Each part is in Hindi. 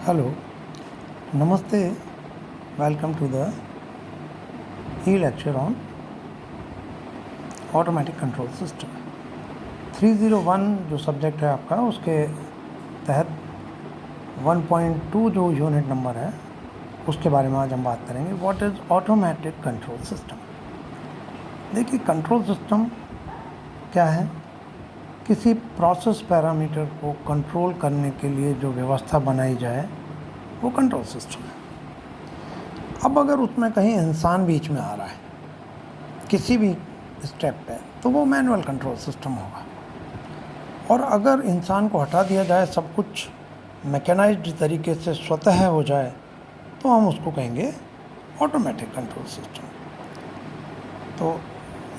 Hello, Namaste, welcome to the e-lecture on Automatic Control System. 301 जो सब्जेक्ट है आपका उसके तहत 1.2 जो यूनिट नंबर है उसके बारे में आज हम बात करेंगे. What is automatic control system. देखिए, कंट्रोल सिस्टम क्या है? किसी प्रोसेस पैरामीटर को कंट्रोल करने के लिए जो व्यवस्था बनाई जाए वो कंट्रोल सिस्टम है. अब अगर उसमें कहीं इंसान बीच में आ रहा है किसी भी स्टेप पे तो वो मैनुअल कंट्रोल सिस्टम होगा. और अगर इंसान को हटा दिया जाए, सब कुछ मैकेनाइज्ड तरीके से स्वतः हो जाए तो हम उसको कहेंगे ऑटोमेटिक कंट्रोल सिस्टम. तो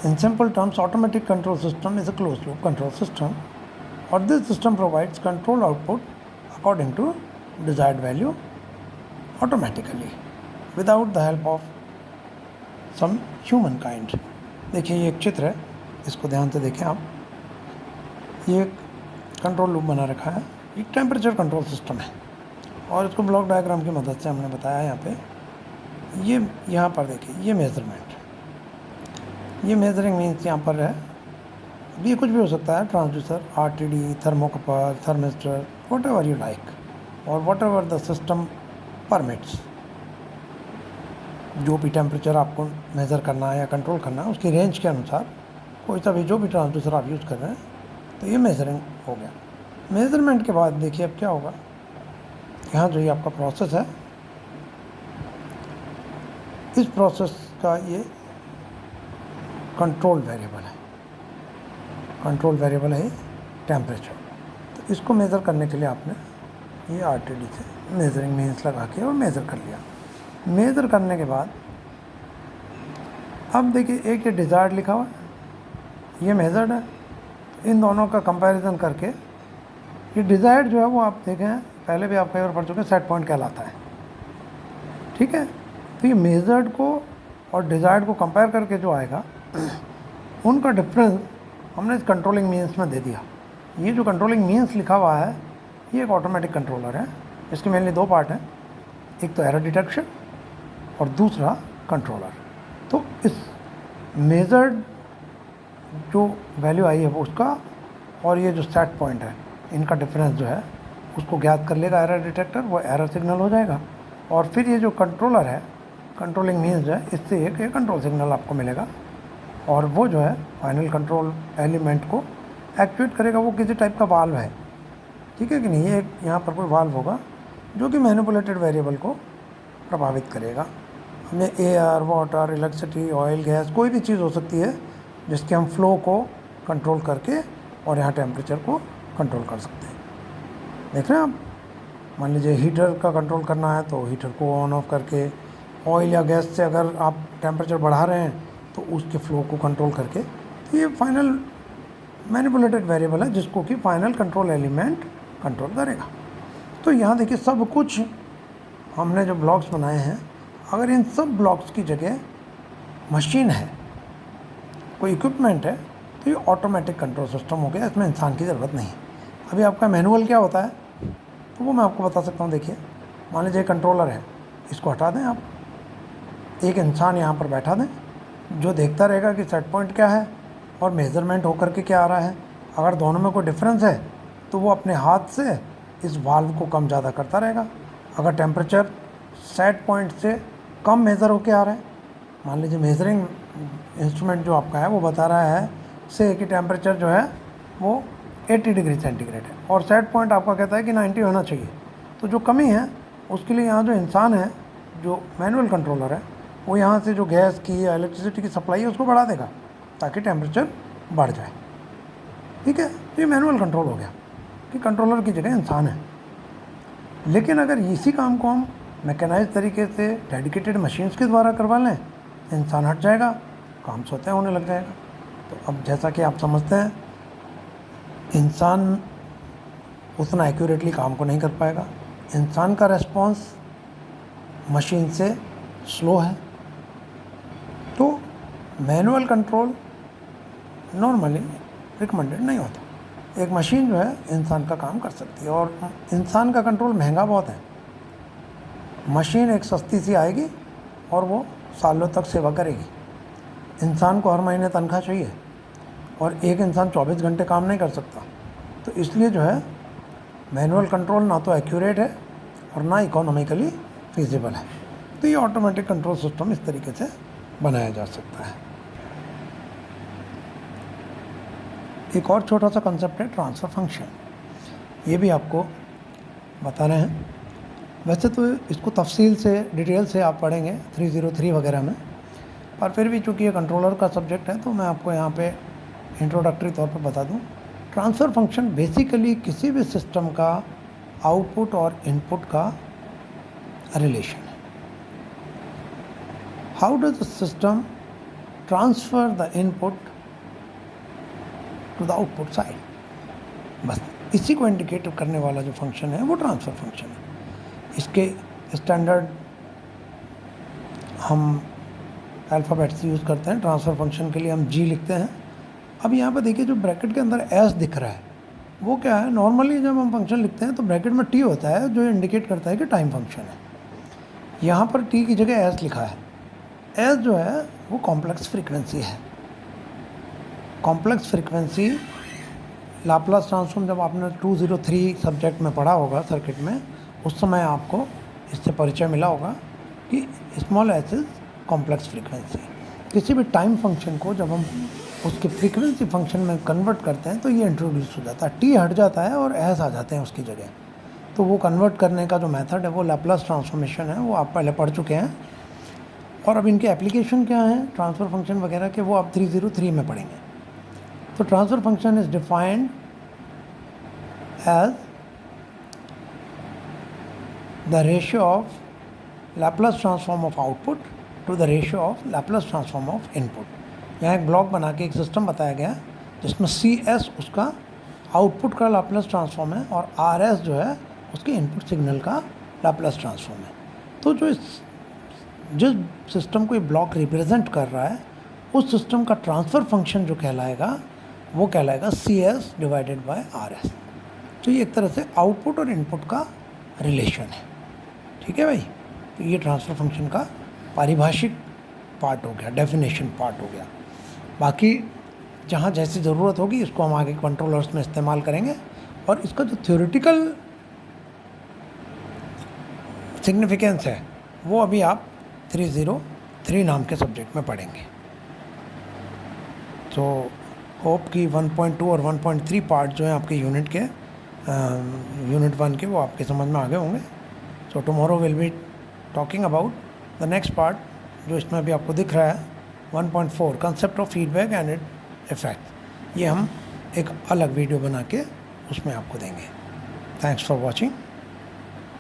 in simple terms, automatic control system is a closed loop control system, or this system provides control output according to desired value automatically without the help of some human kind. देखिए, ये एक चित्र है, इसको ध्यान से देखें आप. ये एक कंट्रोल लूप बना रखा है, एक टेम्परेचर कंट्रोल सिस्टम है और इसको ब्लॉक डायग्राम की मदद से हमने बताया. यहाँ पे ये यहाँ पर देखिए, ये मेजरमेंट, ये मेजरिंग मीन्स यहाँ पर है. ये कुछ भी हो सकता है, transducer, RTD, thermocouple, thermistor, whatever you like और whatever the system permits. जो भी टेम्परेचर आपको मेज़र करना है या कंट्रोल करना है उसकी रेंज के अनुसार कोई सा भी जो भी ट्रांसड्यूसर आप यूज़ कर रहे हैं, तो ये मेजरिंग हो गया. मेजरमेंट के बाद देखिए अब क्या होगा. यहाँ जो ये आपका प्रोसेस है, इस प्रोसेस का ये कंट्रोल वेरिएबल है. कंट्रोल वेरिएबल है टेम्परेचर. तो इसको मेज़र करने के लिए आपने ये आरटीडी से मेजरिंग मीन्स लगा के और मेज़र कर लिया. मेज़र करने के बाद अब देखिए, एक ये डिज़ायर्ड लिखा हुआ है, ये मेजर्ड है. इन दोनों का कंपैरिजन करके ये डिज़ायर्ड जो है वो आप देखें, पहले भी आप कई बार पढ़ चुके हैं, सेट पॉइंट कहलाता है. ठीक है. तो ये मेजर्ड को और डिज़ायर्ड को कंपेयर करके जो आएगा उनका डिफरेंस हमने इस कंट्रोलिंग मीन्स में दे दिया. ये जो कंट्रोलिंग मीन्स लिखा हुआ है ये एक ऑटोमेटिक कंट्रोलर है. इसके मेनली दो पार्ट हैं, एक तो एरर डिटेक्शन और दूसरा कंट्रोलर. तो इस मेजर्ड जो वैल्यू आई है वो उसका और ये जो सेट पॉइंट है इनका डिफरेंस जो है उसको ज्ञात कर लेगा एरर डिटेक्टर, वो एरर सिग्नल हो जाएगा. और फिर ये जो कंट्रोलर है, कंट्रोलिंग मीन्स जो है, इससे एक कंट्रोल सिग्नल आपको मिलेगा और वो जो है फाइनल कंट्रोल एलिमेंट को एक्टिवेट करेगा. वो किसी टाइप का वाल्व है, ठीक है कि नहीं. ये यहाँ पर कोई वाल्व होगा जो कि मैनिपुलेटेड वेरिएबल को प्रभावित करेगा. हमें air, water, electricity, oil, gas, कोई भी चीज़ हो सकती है जिसके हम फ्लो को कंट्रोल करके और यहाँ टेम्परेचर को कंट्रोल कर सकते हैं. देख रहे हैं आप. मान लीजिए हीटर का कंट्रोल करना है तो हीटर को ऑन ऑफ करके, ऑयल या गैस से अगर आप टेम्परेचर बढ़ा रहे हैं तो उसके फ्लो को कंट्रोल करके, तो ये फाइनल मैनिपुलेटेड वेरिएबल है जिसको कि फाइनल कंट्रोल एलिमेंट कंट्रोल करेगा. तो यहाँ देखिए, सब कुछ हमने जो ब्लॉक्स बनाए हैं, अगर इन सब ब्लॉक्स की जगह मशीन है, कोई इक्विपमेंट है, तो ये ऑटोमेटिक कंट्रोल सिस्टम हो गया. इसमें इंसान की ज़रूरत नहीं है. अभी आपका मैनुअल क्या होता है तो वो मैं आपको बता सकता हूँ. देखिए, मान लीजिए कंट्रोलर है, इसको हटा दें आप, एक इंसान यहाँ पर बैठा दें जो देखता रहेगा कि सेट पॉइंट क्या है और मेज़रमेंट होकर के क्या आ रहा है. अगर दोनों में कोई डिफरेंस है तो वो अपने हाथ से इस वाल्व को कम ज़्यादा करता रहेगा. अगर टेम्परेचर सेट पॉइंट से कम मेज़र होके आ रहा है, मान लीजिए मेजरिंग इंस्ट्रूमेंट जो आपका है वो बता रहा है से कि टेम्परेचर जो है वो 80 डिग्री सेंटीग्रेड है और सेट पॉइंट आपका कहता है कि 90 होना चाहिए, तो जो कमी है उसके लिए यहाँ जो इंसान है, जो मैनुअल कंट्रोलर है, वो यहाँ से जो गैस की या इलेक्ट्रिसिटी की सप्लाई है उसको बढ़ा देगा ताकि टेम्परेचर बढ़ जाए. ठीक है. तो ये मैनुअल कंट्रोल हो गया कि कंट्रोलर की जगह इंसान है. लेकिन अगर इसी काम को हम मैकेनाइज तरीके से डेडिकेटेड मशीन्स के द्वारा करवा लें, इंसान हट जाएगा, काम स्वतः होने लग जाएगा. तो अब जैसा कि आप समझते हैं, इंसान उतना एक्यूरेटली काम को नहीं कर पाएगा. इंसान का रेस्पॉन्स मशीन से स्लो है. तो मैनुअल कंट्रोल नॉर्मली रिकमेंडेड नहीं होता. एक मशीन जो है इंसान का काम कर सकती है और इंसान का कंट्रोल महंगा बहुत है. मशीन एक सस्ती सी आएगी और वो सालों तक सेवा करेगी। इंसान को हर महीने तनख्वाह चाहिए और एक इंसान 24 घंटे काम नहीं कर सकता। तो इसलिए जो है मैनुअल कंट्रोल ना तो एक्यूरेट है और ना इकोनॉमिकली फिजिबल है। तो ये ऑटोमेटिक कंट्रोल सिस्टम इस तरीके से बनाया जा सकता है। एक और छोटा सा कंसेप्ट है ट्रांसफ़र फंक्शन, ये भी आपको बता रहे हैं। वैसे तो इसको तफसील से डिटेल से आप पढ़ेंगे 303 वगैरह में, पर फिर भी चूँकि ये कंट्रोलर का सब्जेक्ट है तो मैं आपको यहाँ पे इंट्रोडक्टरी तौर पर बता दूँ। ट्रांसफ़र फंक्शन बेसिकली किसी भी सिस्टम का आउटपुट और इनपुट का रिलेशन है। How does the system transfer the input to the output side, बस इसी को इंडिकेट करने वाला जो फंक्शन है वो ट्रांसफ़र फंक्शन है। इसके स्टैंडर्ड हम अल्फ़ाबेट्स यूज़ करते हैं। ट्रांसफ़र फंक्शन के लिए हम जी लिखते हैं। अब यहाँ पर देखिए जो ब्रैकेट के अंदर एस दिख रहा है वो क्या है, नॉर्मली जब हम फंक्शन लिखते हैं तो ब्रैकेट में टी होता है जो इंडिकेट करता है कि टाइम फंक्शन है। यहाँ पर टी की जगह एस लिखा है। एस जो है वो कॉम्प्लेक्स फ्रीक्वेंसी है। कॉम्प्लेक्स फ्रीक्वेंसी लाप्लास ट्रांसफॉर्म जब आपने 203 सब्जेक्ट में पढ़ा होगा सर्किट में, उस समय आपको इससे परिचय मिला होगा कि small S is complex frequency. किसी भी टाइम फंक्शन को जब हम उसके फ्रीक्वेंसी फंक्शन में कन्वर्ट करते हैं तो ये इंट्रोड्यूस हो जाता है, टी हट जाता है और एस आ जाते हैं उसकी जगह। तो वो कन्वर्ट करने का जो मेथड है वो लैप्लास ट्रांसफॉर्मेशन है, वो आप पहले पढ़ चुके हैं। और अब इनके एप्लीकेशन क्या हैं ट्रांसफ़र फंक्शन वगैरह के, वो आप 303 में पढ़ेंगे। तो transfer function is defined as the ratio of Laplace transform of output to the ratio of Laplace transform of input. यहाँ एक ब्लॉक बना के एक सिस्टम बताया गया जिसमें सी एस उसका आउटपुट का लैप्लास ट्रांसफॉर्म है और आर एस जो है उसके इनपुट सिग्नल का लैप्लास ट्रांसफॉर्म है। तो जिस सिस्टम को ये ब्लॉक रिप्रेजेंट कर रहा है उस सिस्टम का ट्रांसफ़र फंक्शन जो कहलाएगा वो कहलाएगा C S divided by R S. तो ये एक तरह से आउटपुट और इनपुट का रिलेशन है। ठीक है भाई, तो ये ट्रांसफ़र फंक्शन का पारिभाषिक पार्ट हो गया, डेफिनेशन पार्ट हो गया। बाकी जहाँ जैसी ज़रूरत होगी इसको हम आगे कंट्रोलर्स में इस्तेमाल करेंगे और इसका जो थ्योरेटिकल सिग्निफिकेंस है वो अभी आप 303 नाम के सब्जेक्ट में पढ़ेंगे। तो होप कि 1.2 और 1.3 पार्ट जो है आपके यूनिट 1 के वो आपके समझ में आ गए होंगे। So tomorrow will be talking about the next part जो इसमें अभी आपको दिख रहा है 1.4 concept of feedback and it effect. ये हम एक अलग वीडियो बना के उसमें आपको देंगे। Thanks for watching.